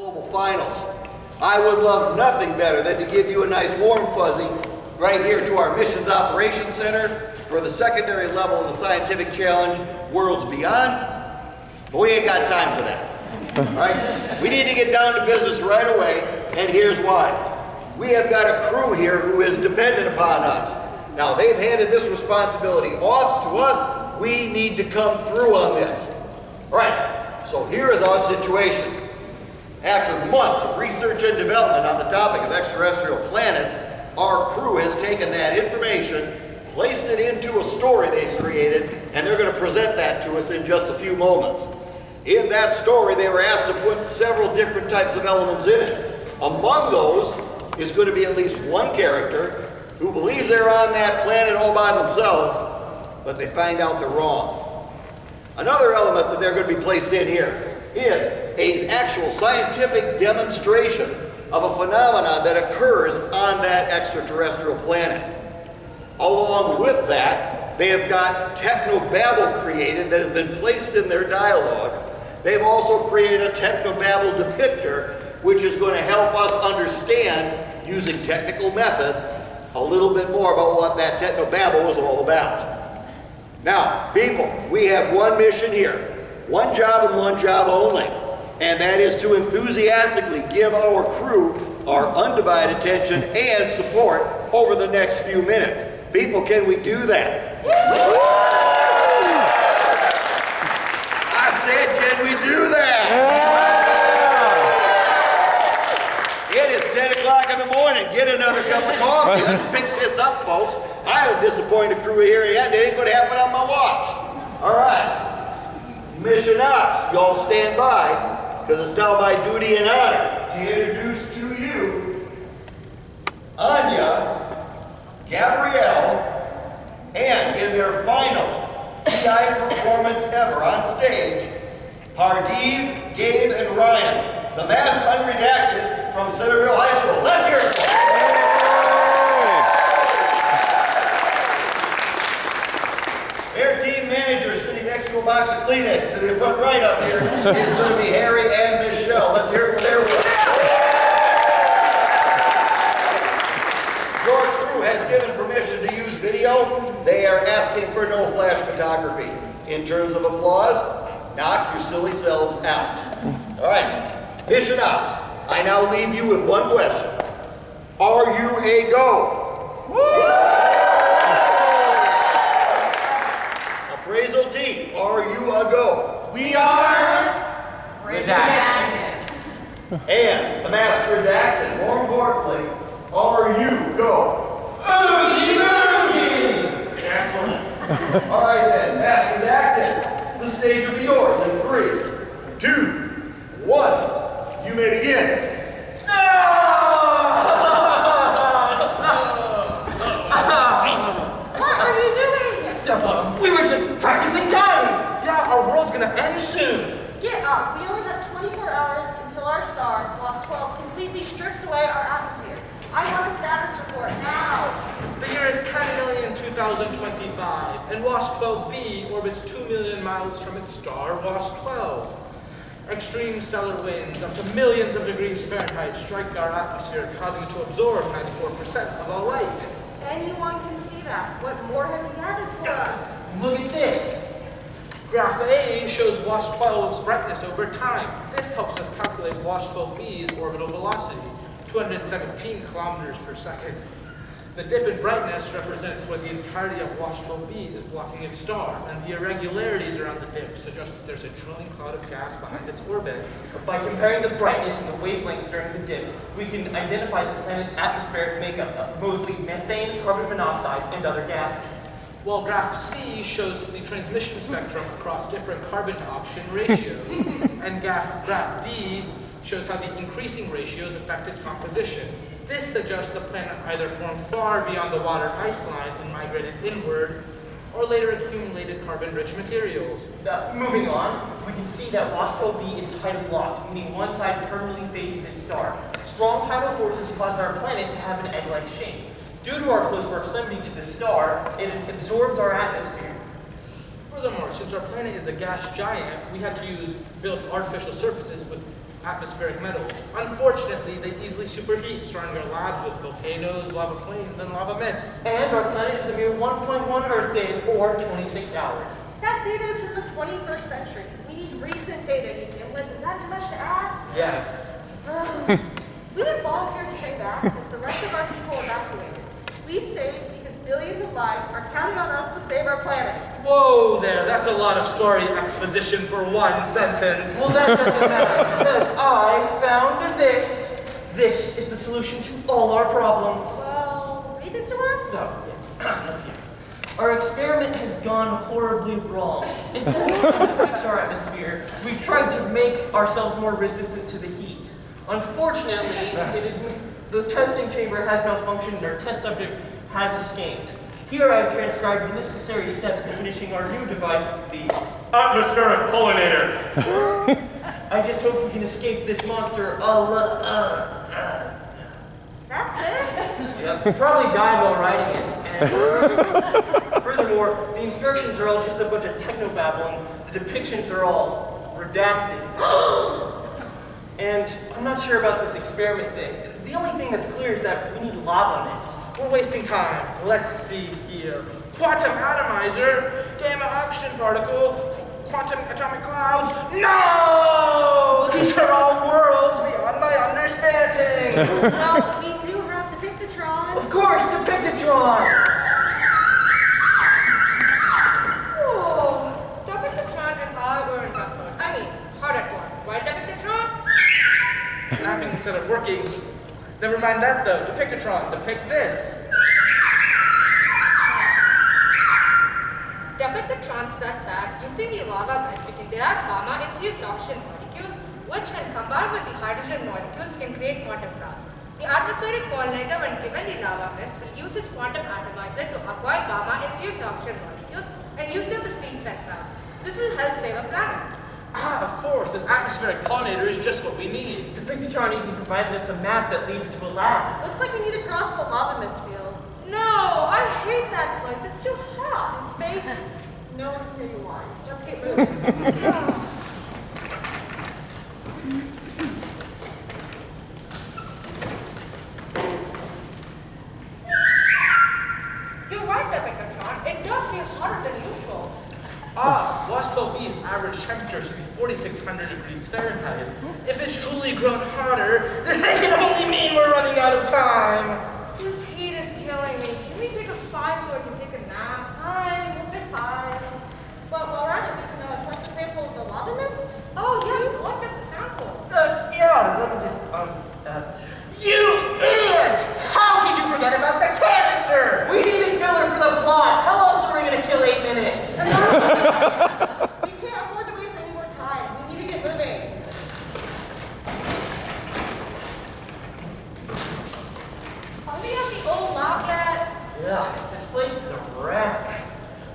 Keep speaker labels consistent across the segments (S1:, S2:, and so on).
S1: global finals. I would love nothing better than to give you a nice warm fuzzy right here to our Missions Operations Center for the secondary level of the scientific challenge, Worlds Beyond. But we ain't got time for that, all right? We need to get down to business right away, and here's why. We have got a crew here who is dependent upon us. Now, they've handed this responsibility off to us. We need to come through on this. All right, so here is our situation. After months of research and development on the topic of extraterrestrial planets, our crew has taken that information, placed it into a story they've created, and they're going to present that to us in just a few moments. In that story, they were asked to put several different types of elements in it. Among those is going to be at least one character who believes they're on that planet all by themselves, but they find out they're wrong. Another element that they're going to be placed in here is an actual scientific demonstration of a phenomenon that occurs on that extraterrestrial planet. Along with that, they have got technobabble created that has been placed in their dialogue. They've also created a technobabble depictor, which is going to help us understand, using technical methods, a little bit more about what that technobabble is all about. Now, people, we have one mission here, one job and one job only, and that is to enthusiastically give our crew our undivided attention and support over the next few minutes. People, can we do that? I said, can we do that? It is 10 o'clock in the morning. Get another cup of coffee. Let's pick this up, folks. I haven't disappointed crew here yet. It ain't going to happen on my watch. All right. Mission Ops, y'all stand by, because it's now my duty and honor to introduce to you Anya, Gabrielle, and in their final PI performance ever on stage, Pardeep, Gabe, and Ryan, the masked unredacted from Centerville High School. Let's hear it. Their team manager sitting next to a box of Kleenex to the front right up here is going to be Harry and Michelle. Let's hear it for their work. Your crew has given permission to use video. They are asking for no flash photography. In terms of applause, knock your silly selves out. All right, Mission Ops. I now leave you with one question. Are you a go? Appraisal team, are you a go?
S2: We are redacted.
S1: And the master redacted, more importantly, are you go?
S2: Oogie boogie!
S1: Excellent. All right then, master redacted. The stage will be yours in 3, 2, 1. You may begin.
S3: What are you doing?
S2: We were just practicing diving. Yeah, our world's gonna end soon.
S3: Get up. We only have 24 hours until our star, Lost 12, completely strips away our atmosphere. I want a status report now.
S2: The year is 10,000,2025, and WASP 12b orbits 2 million miles from its star, WASP 12. Extreme stellar winds up to millions of degrees Fahrenheit strike our atmosphere, causing it to absorb 94% of all light.
S3: Anyone can see that. What more have you gathered for us?
S2: Look at this. Graph A shows WASP 12's brightness over time. This helps us calculate WASP 12b's orbital velocity, 217 kilometers per second. The dip in brightness represents when the entirety of WASP 12b is blocking its star, and the irregularities around the dip suggest that there's a trillion cloud of gas behind its orbit.
S4: By comparing the brightness and the wavelength during the dip, we can identify the planet's atmospheric makeup, mostly methane, carbon monoxide, and other gases.
S2: While graph C shows the transmission spectrum across different carbon to oxygen ratios, and graph D shows how the increasing ratios affect its composition. This suggests the planet either formed far beyond the water ice line and migrated inward, or later accumulated carbon-rich materials.
S4: Moving on, we can see that WASP 12b is tidal locked, meaning one side permanently faces its star. Strong tidal forces cause our planet to have an egg-like shape. Due to our close proximity to the star, it absorbs our atmosphere.
S2: Furthermore, since our planet is a gas giant, we had to build artificial surfaces with atmospheric metals. Unfortunately, they easily superheat, surrounding our labs with volcanoes, lava plains, and lava mist.
S4: And our planet is a mere 1.1 Earth days, or 26 hours.
S3: That data is from the 21st century. We need recent data, you dimwits. Is that too much to ask?
S2: Yes.
S3: We didn't volunteer to stay back because the rest of our people evacuated. We stayed because billions of lives are counting on us to save our planet.
S2: Whoa there, that's a lot of story exposition for one sentence.
S4: Well, that doesn't matter, because I found this. This is the solution to all our problems.
S3: Well, read it to us?
S4: So, let's see. Our experiment has gone horribly wrong. Instead of fix our atmosphere, we tried to make ourselves more resistant to the heat. Unfortunately, the testing chamber has malfunctioned and our test subject has escaped. Here I have transcribed the necessary steps to finishing our new device, the atmospheric pollinator. I just hope we can escape this monster.
S3: That's it?
S4: Yep, we probably died while riding it. And furthermore, the instructions are all just a bunch of technobabbling. The depictions are all redacted. And I'm not sure about this experiment thing. The only thing that's clear is that we need lava mist.
S2: We're wasting time. Let's see here. Quantum atomizer, gamma oxygen particle, quantum atomic clouds. No! These are all worlds beyond my understanding.
S3: Well, we do have the Diptotron.
S4: Of course, the Diptotron!
S5: Oh, the Diptotron and I were in Casper. I mean, how that work? Why the Diptotron?
S2: Mapping instead of working. Never mind that though. Depictotron, depict this.
S5: Diptotron says that using the lava mist, we can derive gamma-infused oxygen molecules, which when combined with the hydrogen molecules can create quantum clouds. The atmospheric pollinator, when given the lava mist, will use its quantum atomizer to acquire gamma-infused oxygen molecules and use them to feed said clouds. This will help save our planet.
S2: Ah, of course. This atmospheric pollinator is just what we need.
S4: The Diptotron even provided us a map that leads to a lab.
S3: Looks like we need to cross the lava mist fields.
S5: No, I hate that place. It's too
S3: In
S5: hot.
S3: space, no one can hear you whine. Let's get moving.
S5: You're right, Diptotron. It does feel hotter than usual.
S2: Ah, Wash 12B's average temperature should be 4,600 degrees Fahrenheit. If it's truly grown hotter, then that can only mean we're running out of time.
S5: This heat is killing me. Can we take a 5 so I can take a nap?
S3: Fine, we'll take 5. But while we're at it, we can collect a sample of the lava mist.
S5: Oh, yes, collect us a sample.
S2: Yeah, let me just, You idiot! How did you forget about the canister?
S4: We needed filler for the plot. How else are we going to kill 8 minutes?
S3: We can't afford to waste any more time. We need to get moving.
S5: Are we at the old lab yet?
S4: Yeah, this place is a wreck.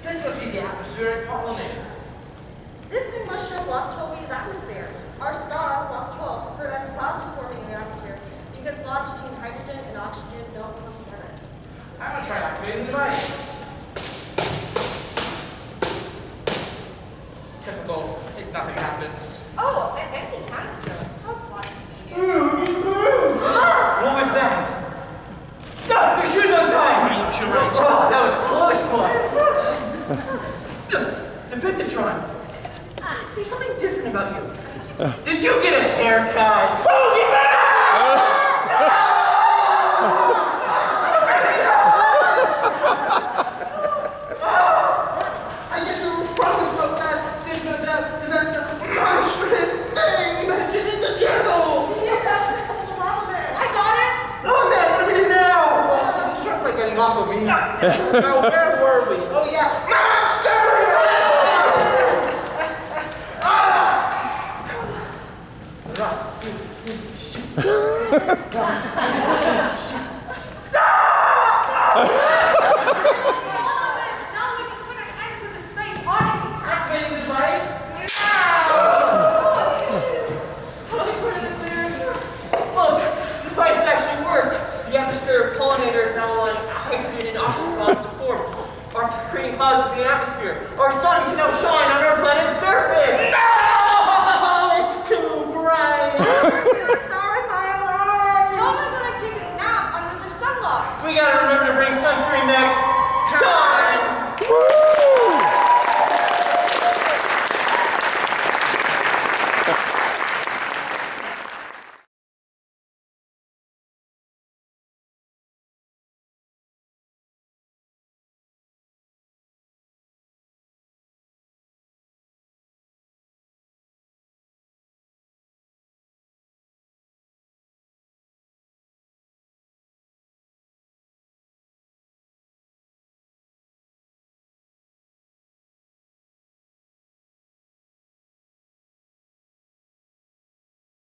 S2: This must be the atmospheric pollinator.
S3: This thing must show WASP 12B's atmosphere. Our star, WASP 12, prevents clouds from forming in the atmosphere because bonds between hydrogen and oxygen don't come together.
S2: I'm gonna try activating the device. Typical, if nothing happens.
S5: Oh, an empty canister. How fun convenient.
S4: What was that? Ah, your shoes untied!
S2: You should rage.
S4: Oh, that was a close one. The Diptotron. There's something different about you. Did you get a haircut? Oh, get back!
S2: I guess we were wrong about that. There's no doubt that's the monstrous thing mentioned in the journal.
S5: I got it.
S4: Oh man, what do we do now?
S2: Well, it's not like getting off of me. Now, where were we? Oh yeah, monster!
S5: Now we can put an end to this space odyssey.
S2: Activating the device.
S5: How do we put it in there?
S4: Look, the device actually worked. The atmospheric pollinator is now allowing hydrogen and oxygen clouds to form, are creating clouds in the atmosphere. Our sun can now shine on our planet's surface.
S2: No! It's too bright.
S4: We gotta remember to bring sunscreen next.